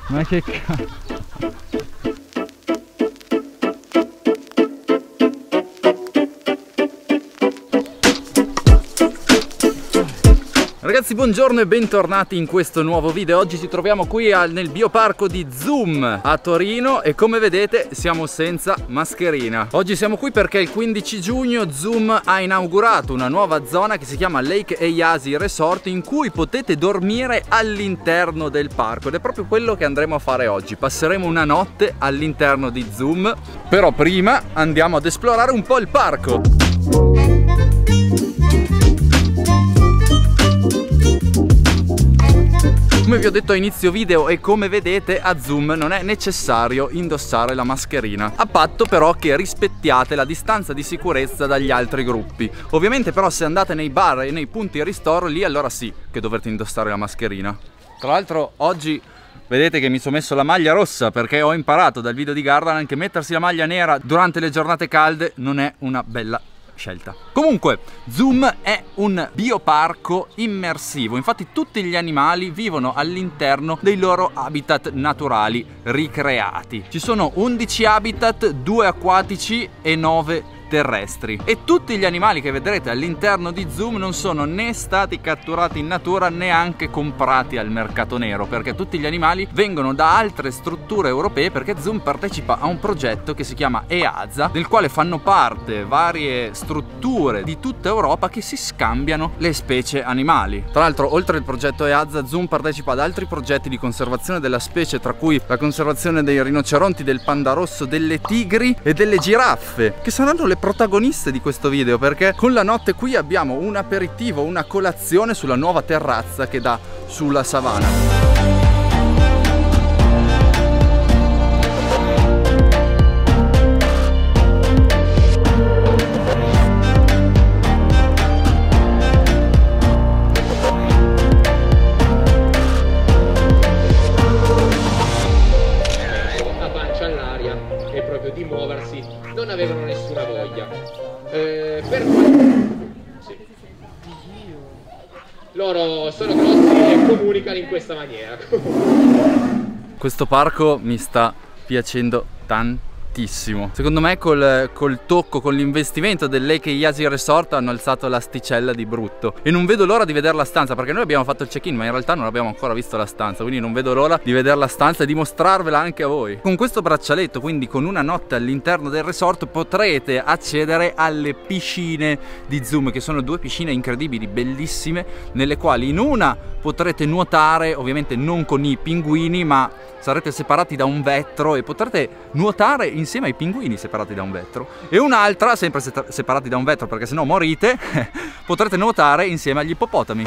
Ma che cazzo. Ragazzi, buongiorno e bentornati in questo nuovo video. Oggi ci troviamo qui nel bioparco di Zoom a Torino e come vedete siamo senza mascherina. Oggi siamo qui perché il 15 giugno Zoom ha inaugurato una nuova zona che si chiama Lake Eyasi Resort, in cui potete dormire all'interno del parco, ed è proprio quello che andremo a fare oggi. Passeremo una notte all'interno di Zoom, però prima andiamo ad esplorare un po' il parco. Come vi ho detto a inizio video e come vedete a Zoom non è necessario indossare la mascherina, a patto però che rispettiate la distanza di sicurezza dagli altri gruppi. Ovviamente però se andate nei bar e nei punti ristoro, lì allora sì che dovrete indossare la mascherina. Tra l'altro oggi vedete che mi sono messo la maglia rossa perché ho imparato dal video di Gardaland che mettersi la maglia nera durante le giornate calde non è una bella scelta. Comunque Zoom è un bioparco immersivo, infatti tutti gli animali vivono all'interno dei loro habitat naturali ricreati. Ci sono 11 habitat, 2 acquatici e 9 terrestri, e tutti gli animali che vedrete all'interno di Zoom non sono né stati catturati in natura né anche comprati al mercato nero, perché tutti gli animali vengono da altre strutture europee, perché Zoom partecipa a un progetto che si chiama EAZA, del quale fanno parte varie strutture di tutta Europa che si scambiano le specie animali. Tra l'altro, oltre al progetto EAZA, Zoom partecipa ad altri progetti di conservazione della specie, tra cui la conservazione dei rinoceronti, del panda rosso, delle tigri e delle giraffe, che saranno le protagoniste di questo video, perché con la notte qui abbiamo un aperitivo, una colazione sulla nuova terrazza che dà sulla savana. Di muoversi, non avevano nessuna voglia. Sì. Loro sono grossi e comunicano in questa maniera. Questo parco mi sta piacendo tantissimo. Secondo me col tocco, con l'investimento del Lake Eyasi Resort hanno alzato l'asticella di brutto, e non vedo l'ora di vedere la stanza, perché noi abbiamo fatto il check-in ma in realtà non abbiamo ancora visto la stanza, quindi non vedo l'ora di vedere la stanza e di mostrarvela anche a voi. Con questo braccialetto, quindi con una notte all'interno del resort, potrete accedere alle piscine di Zoom, che sono 2 piscine incredibili, bellissime, nelle quali in una potrete nuotare, ovviamente non con i pinguini, ma sarete separati da un vetro e potrete nuotare insieme ai pinguini separati da un vetro, e un'altra, sempre separati da un vetro perché sennò morite, potrete nuotare insieme agli ippopotami.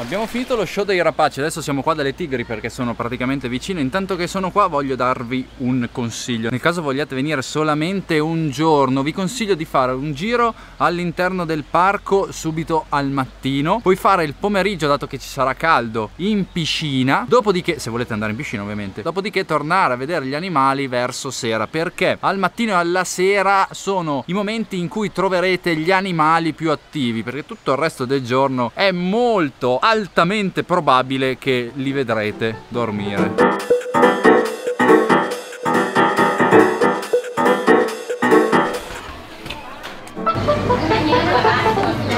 Abbiamo finito lo show dei rapaci, adesso siamo qua dalle tigri perché sono praticamente vicino. Intanto che sono qua voglio darvi un consiglio. Nel caso vogliate venire solamente un giorno, vi consiglio di fare un giro all'interno del parco subito al mattino, poi fare il pomeriggio, dato che ci sarà caldo, in piscina, dopodiché, se volete andare in piscina ovviamente, dopodiché tornare a vedere gli animali verso sera, perché al mattino e alla sera sono i momenti in cui troverete gli animali più attivi, perché tutto il resto del giorno è molto altamente probabile che li vedrete dormire.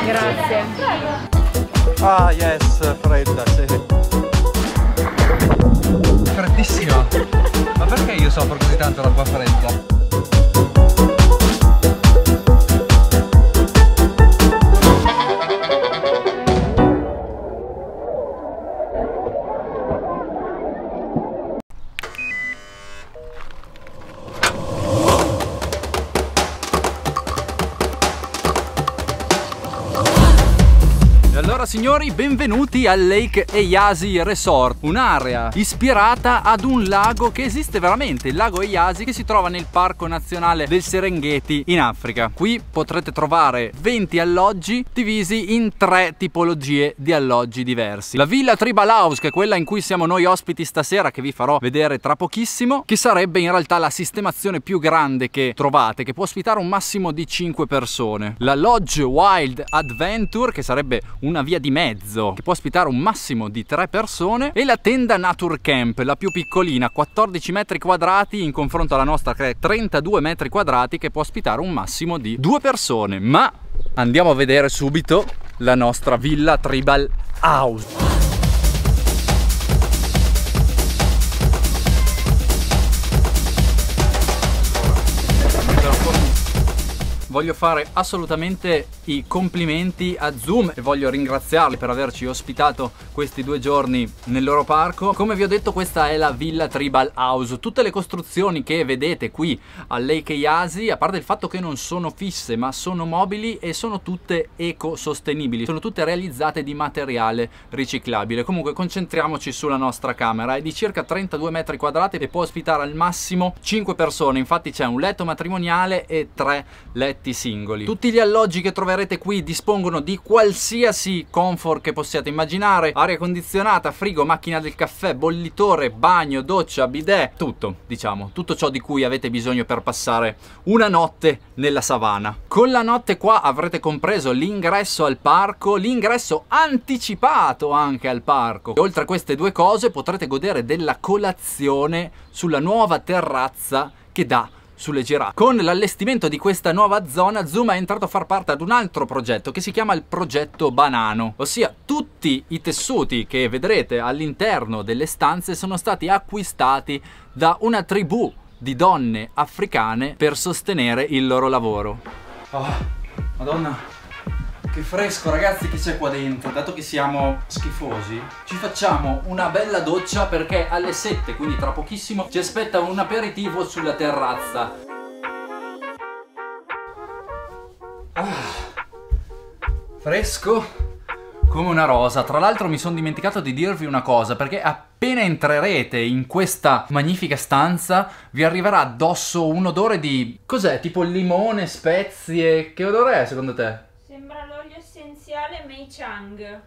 Grazie. Ah yes, fredda, sì. Freddissima. Ma perché io soffro così tanto l'acqua fredda? signori, benvenuti al Lake Eyasi Resort, un'area ispirata ad un lago che esiste veramente, il lago Eyasi, che si trova nel Parco Nazionale del Serengeti in Africa. Qui potrete trovare 20 alloggi divisi in 3 tipologie di alloggi diversi. La Villa Tribal House, che è quella in cui siamo noi ospiti stasera, che vi farò vedere tra pochissimo, che sarebbe in realtà la sistemazione più grande che trovate, che può ospitare un massimo di 5 persone. La Lodge Wild Adventure, che sarebbe una via di mezzo, che può ospitare un massimo di 3 persone, e la tenda Nature Camp, la più piccolina, 14 metri quadrati in confronto alla nostra che è 32 metri quadrati, che può ospitare un massimo di 2 persone. Ma andiamo a vedere subito la nostra Villa Tribal House. Voglio fare assolutamente i complimenti a Zoom e voglio ringraziarli per averci ospitato questi 2 giorni nel loro parco. Come vi ho detto, questa è la Villa Tribal House. Tutte le costruzioni che vedete qui al Lake Eyasi, a parte il fatto che non sono fisse ma sono mobili, e sono tutte ecosostenibili, sono tutte realizzate di materiale riciclabile. Comunque concentriamoci sulla nostra camera, è di circa 32 metri quadrati e può ospitare al massimo 5 persone. Infatti c'è un letto matrimoniale e 3 letti singoli. Tutti gli alloggi che troverete qui dispongono di qualsiasi comfort che possiate immaginare: aria condizionata, frigo, macchina del caffè, bollitore, bagno, doccia, bidet, tutto, diciamo, tutto ciò di cui avete bisogno per passare una notte nella savana. Con la notte qua avrete compreso l'ingresso al parco, l'ingresso anticipato anche al parco. E oltre a queste 2 cose potrete godere della colazione sulla nuova terrazza che dà sulle giraffe. Con l'allestimento di questa nuova zona, Zoom è entrato a far parte ad un altro progetto che si chiama il progetto Banano, ossia tutti i tessuti che vedrete all'interno delle stanze sono stati acquistati da una tribù di donne africane per sostenere il loro lavoro. Oh, Madonna, che fresco ragazzi che c'è qua dentro. Dato che siamo schifosi, ci facciamo una bella doccia, perché alle 7, quindi tra pochissimo, ci aspetta un aperitivo sulla terrazza. Fresco come una rosa. Tra l'altro mi sono dimenticato di dirvi una cosa, perché appena entrerete in questa magnifica stanza vi arriverà addosso un odore di... cos'è? Tipo limone, spezie. Che odore è secondo te? Sembra l'olio essenziale Mei Chang.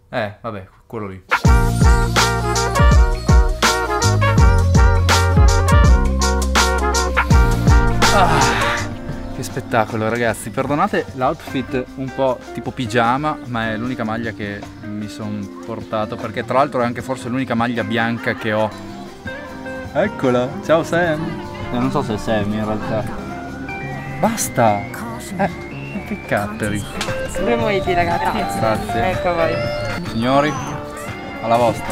Vabbè, quello lì. Che spettacolo ragazzi. Perdonate l'outfit un po' tipo pigiama, ma è l'unica maglia che mi sono portato, perché tra l'altro è anche forse l'unica maglia bianca che ho. Eccola. Ciao Sam. Non so se è Sam in realtà. Basta. Che catteri. Benvenuti ragazzi. Grazie. Ecco voi. Signori, alla vostra.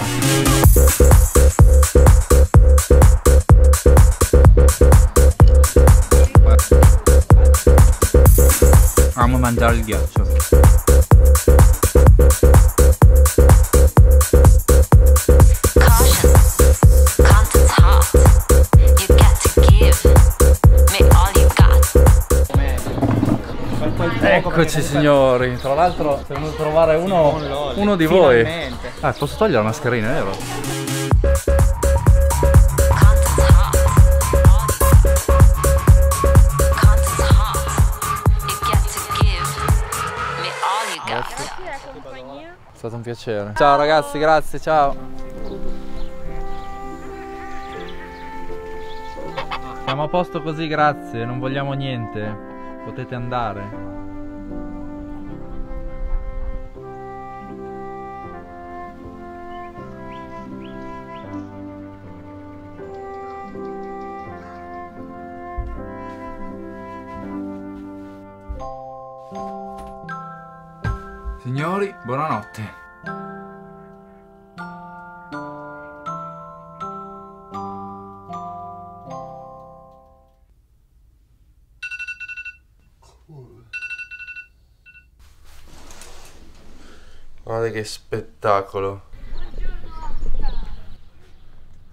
Amo mangiare il ghiaccio. Eccoci signori, tra l'altro sono venuto a trovare uno di voi. Posso togliere la mascherina, vero? È stato un piacere. Ciao ragazzi, grazie, ciao. Siamo a posto così, grazie, non vogliamo niente. Potete andare. Signori, buonanotte. Guarda che spettacolo.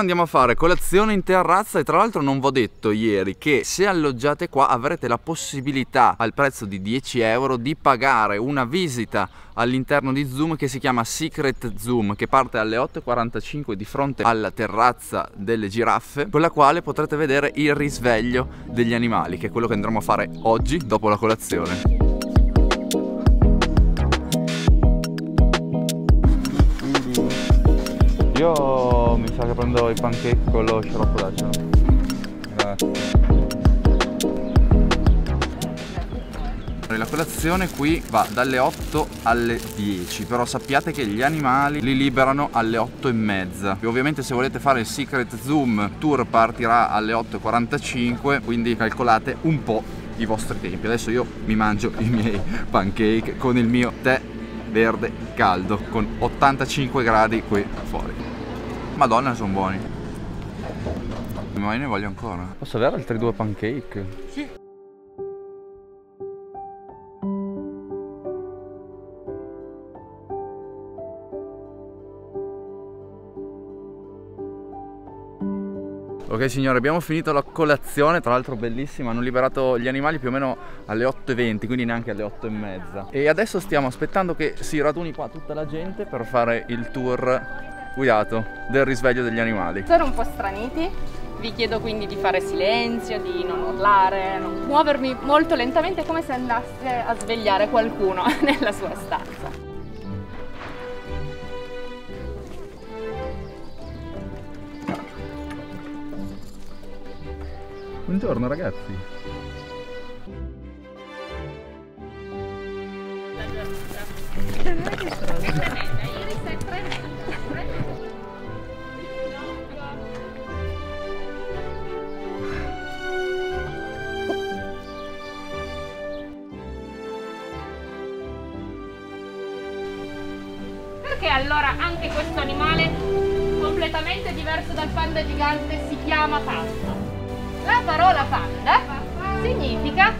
Andiamo a fare colazione in terrazza e tra l'altro non vi ho detto ieri che se alloggiate qua avrete la possibilità al prezzo di 10 euro di pagare una visita all'interno di Zoom che si chiama Secret Zoom, che parte alle 8:45 di fronte alla terrazza delle giraffe, con la quale potrete vedere il risveglio degli animali, che è quello che andremo a fare oggi dopo la colazione. Io mi sa che prendo i pancake con lo sciroppo d'acero. Grazie. La colazione qui va dalle 8 alle 10, però sappiate che gli animali li liberano alle 8:30. E ovviamente se volete fare il Secret Zoom Tour partirà alle 8:45, quindi calcolate un po' i vostri tempi. Adesso io mi mangio i miei pancake con il mio tè verde caldo con 85 gradi qui fuori. Madonna, sono buoni. Ma io ne voglio ancora. Posso avere altri 2 pancake? Sì. Ok signori, abbiamo finito la colazione, tra l'altro bellissima, hanno liberato gli animali più o meno alle 8:20, quindi neanche alle 8:30. E adesso stiamo aspettando che si raduni qua tutta la gente per fare il tour guidato del risveglio degli animali. Sono un po' straniti, vi chiedo quindi di fare silenzio, di non urlare, muovermi molto lentamente come se andasse a svegliare qualcuno nella sua stanza. Buongiorno ragazzi. Perché allora anche questo animale completamente diverso dal panda gigante si chiama panda? La parola panda significa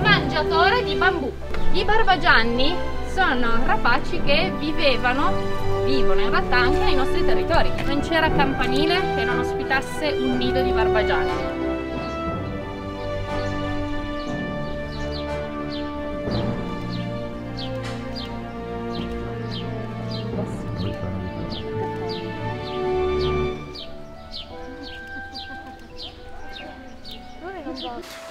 mangiatore di bambù. I barbagianni sono rapaci che vivono in realtà anche nei nostri territori. Non c'era campanile che non ospitasse un nido di barbagianni.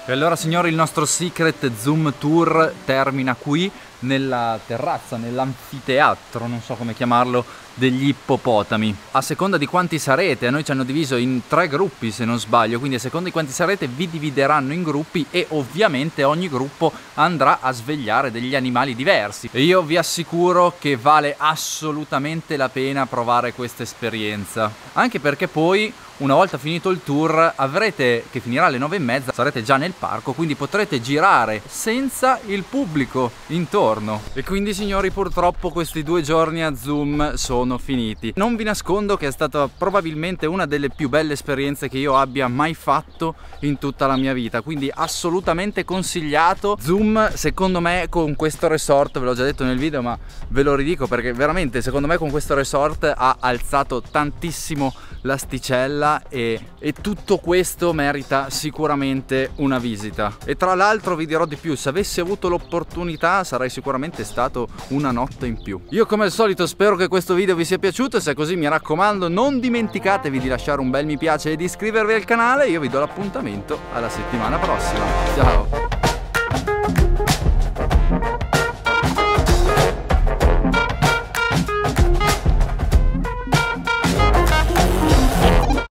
E allora signori, il nostro Secret Zoom Tour termina qui nella terrazza, nell'anfiteatro, non so come chiamarlo, degli ippopotami. A seconda di quanti sarete, a noi ci hanno diviso in 3 gruppi se non sbaglio, quindi a seconda di quanti sarete vi divideranno in gruppi e ovviamente ogni gruppo andrà a svegliare degli animali diversi. E io vi assicuro che vale assolutamente la pena provare questa esperienza, anche perché poi una volta finito il tour avrete, che finirà alle 9:30, sarete già nel parco, quindi potrete girare senza il pubblico intorno. E quindi signori, purtroppo questi 2 giorni a Zoom sono finiti. Non vi nascondo che è stata probabilmente una delle più belle esperienze che io abbia mai fatto in tutta la mia vita, quindi assolutamente consigliato. Zoom secondo me con questo resort, ve l'ho già detto nel video ma ve lo ridico perché veramente secondo me con questo resort ha alzato tantissimo l'asticella e tutto questo merita sicuramente una visita. E tra l'altro vi dirò di più, se avessi avuto l'opportunità sarei sicuramente stato una notte in più. Io come al solito spero che questo video vi sia piaciuto e se è così mi raccomando non dimenticatevi di lasciare un bel mi piace e di iscrivervi al canale. Io vi do l'appuntamento alla settimana prossima. Ciao!